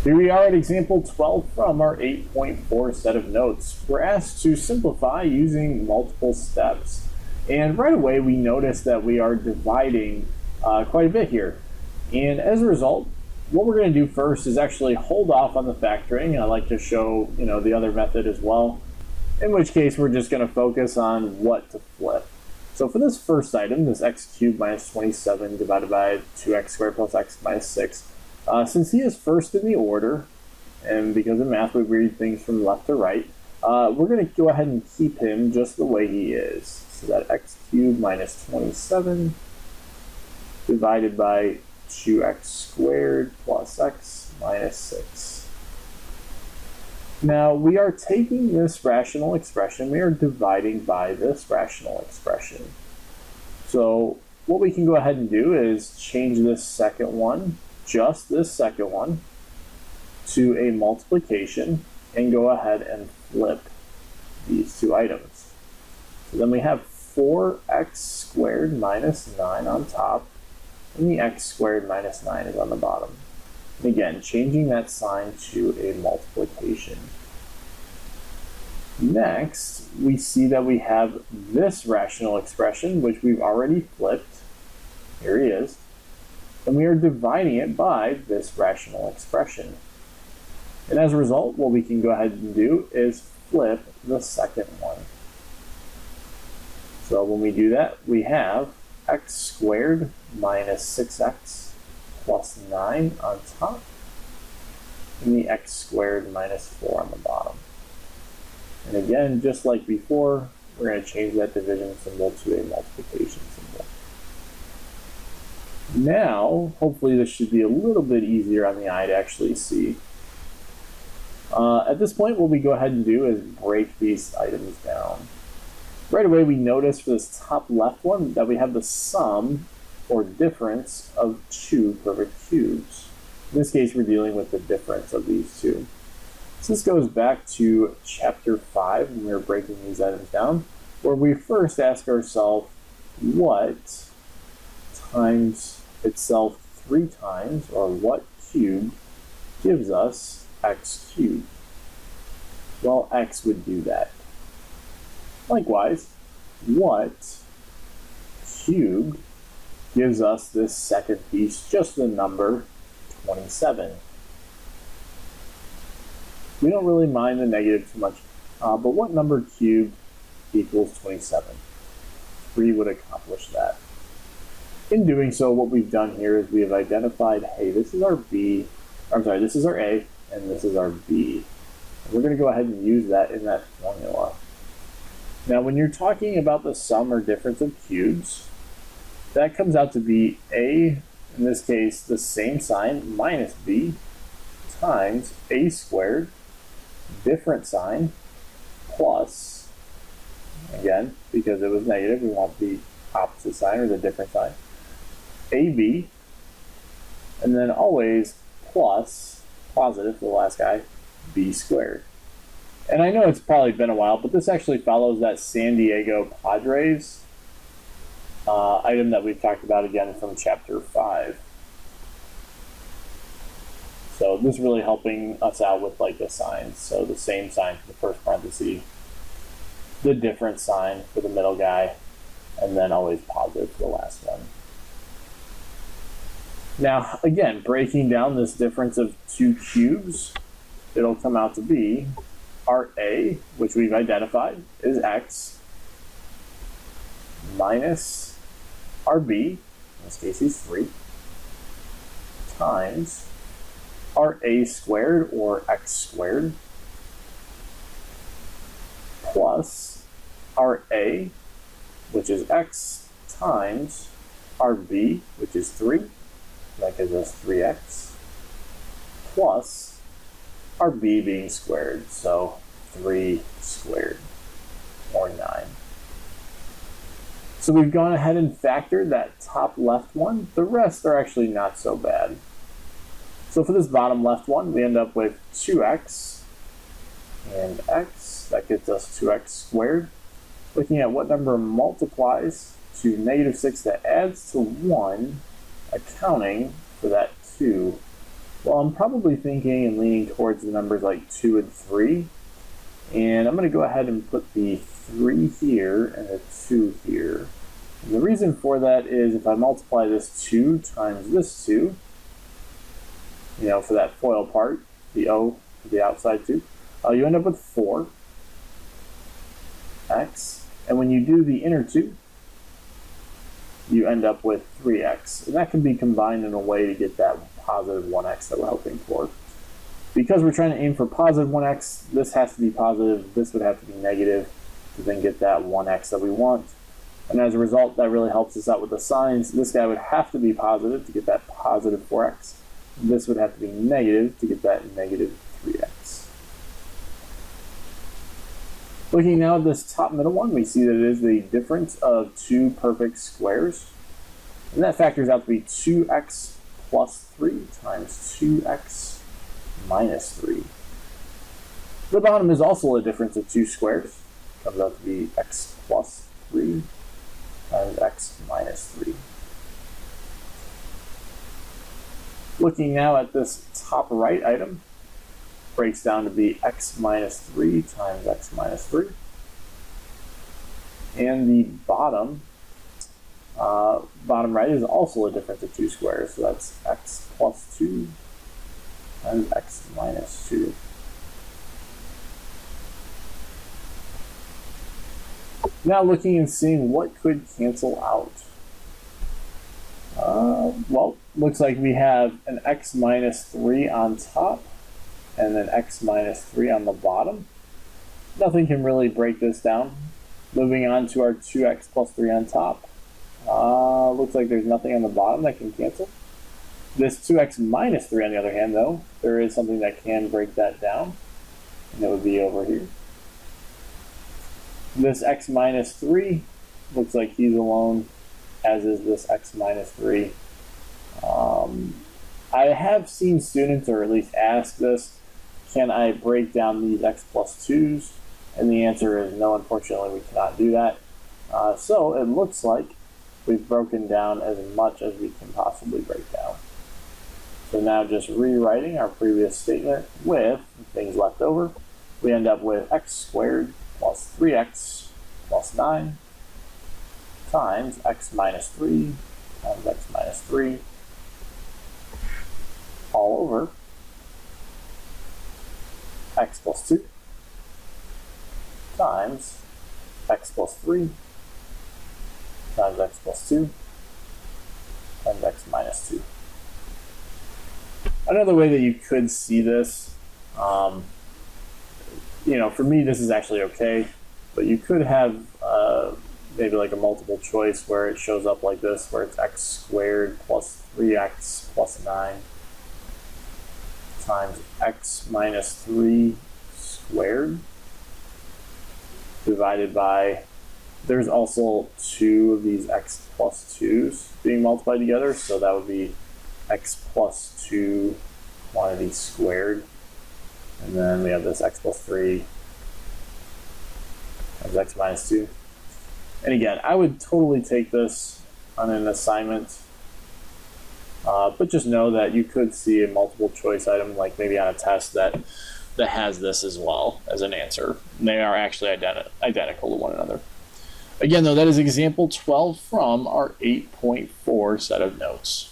Here we are at example 12 from our 8.4 set of notes. We're asked to simplify using multiple steps. And right away we notice that we are dividing quite a bit here. And as a result, what we're going to do first is actually hold off on the factoring. I like to show the other method as well, in which case we're just going to focus on what to flip. So for this first item, this x cubed minus 27 divided by 2x squared plus x minus 6, since he is first in the order, and because in math we read things from left to right, we're going to go ahead and keep him just the way he is. So that x cubed minus 27 divided by 2x squared plus x minus 6. Now we are taking this rational expression, we are dividing by this rational expression. So what we can go ahead and do is change this second one, just this second one, to a multiplication and go ahead and flip these two items. So then we have 4x squared minus 9 on top, and the x squared minus 9 is on the bottom. And again, changing that sign to a multiplication. Next, we see that we have this rational expression, which we've already flipped. Here he is. And we are dividing it by this rational expression. And as a result, what we can go ahead and do is flip the second one. So when we do that, we have x squared minus 6x plus 9 on top, and the x squared minus 4 on the bottom. And again, just like before, we're going to change that division symbol to a multiplication symbol. Now, hopefully this should be a little bit easier on the eye to actually see. At this point, what we go ahead and do is break these items down. Right away, we notice for this top left one that we have the sum or difference of two perfect cubes. In this case, we're dealing with the difference of these two. So this goes back to chapter 5 when we were breaking these items down, where we first ask ourselves what times itself 3 times, or what cube gives us x cubed. Well, x would do that. Likewise, what cubed gives us this second piece, just the number 27. We don't really mind the negative too much, but what number cubed equals 27? 3 would accomplish that. In doing so, what we've done here is we have identified, hey, this is our B, this is our A, and this is our B. And we're going to go ahead and use that in that formula. Now, when you're talking about the sum or difference of cubes, that comes out to be A, in this case, the same sign, minus B, times A squared, different sign, plus, again, because it was negative, we want the opposite sign or the different sign, AB, and then always plus, positive for the last guy, B squared. And I know it's probably been a while, but this actually follows that San Diego Padres item that we've talked about again from chapter 5. So this is really helping us out with like the signs. So the same sign for the first parenthesis, the different sign for the middle guy, and then always positive for the last one. Now, again, breaking down this difference of 2 cubes, it'll come out to be our A, which we've identified, is x, minus our B, in this case is 3, times our A squared, or x squared, plus our A, which is x, times our B, which is 3, that gives us 3x, plus our B being squared, so 3 squared, or 9. So we've gone ahead and factored that top left one. The rest are actually not so bad. So for this bottom left one, we end up with 2x and x. That gets us 2x squared. Looking at what number multiplies to negative 6 that adds to 1, accounting for that 2 Well, I'm probably thinking and leaning towards the numbers like 2 and 3. And I'm going to go ahead and put the 3 here and a 2 here. And the reason for that is if I multiply this 2 times this 2, for that FOIL part, the O to the outside 2, you end up with 4x. And when you do the inner 2, you end up with 3x. And that can be combined in a way to get that positive 1x that we're hoping for. Because we're trying to aim for positive 1x, this has to be positive, this would have to be negative to then get that 1x that we want. And as a result, that really helps us out with the signs. This guy would have to be positive to get that positive 4x. This would have to be negative to get that negative 3x. Looking now at this top middle one, we see that it is the difference of two perfect squares. And that factors out to be 2x plus 3 times 2x minus 3. The bottom is also a difference of two squares. It comes out to be x plus 3 times x minus 3. Looking now at this top right item, breaks down to be x minus 3 times x minus 3. And the bottom right is also a difference of two squares, so that's x plus 2 times x minus 2. Now looking and seeing what could cancel out. Well, looks like we have an x minus 3 on top and then x minus 3 on the bottom. Nothing can really break this down. Moving on to our 2x plus 3 on top. Looks like there's nothing on the bottom that can cancel. This 2x minus 3 on the other hand, though, there is something that can break that down, and it would be over here. This x minus 3 looks like he's alone, as is this x minus 3. I have seen students, or at least ask this, can I break down these x plus 2s? And the answer is no, unfortunately we cannot do that. So it looks like we've broken down as much as we can possibly break down. So now just rewriting our previous statement with things left over, we end up with x squared plus 3x plus 9 times x minus 3 times x minus 3 all over x plus 2 times x plus 3 times x plus 2 times x minus 2. Another way that you could see this, for me this is actually okay, but you could have maybe like a multiple choice where it shows up like this, where it's x squared plus 3x plus 9 times x minus 3 squared divided by, there's also 2 of these x plus 2's being multiplied together, so that would be x plus 2 quantity squared, and then we have this x plus 3 times x minus 2. And again, I would totally take this on an assignment, but just know that you could see a multiple choice item, like maybe on a test that has this as well as an answer. And they are actually identical to one another. Again, though, that is example 12 from our 8.4 set of notes.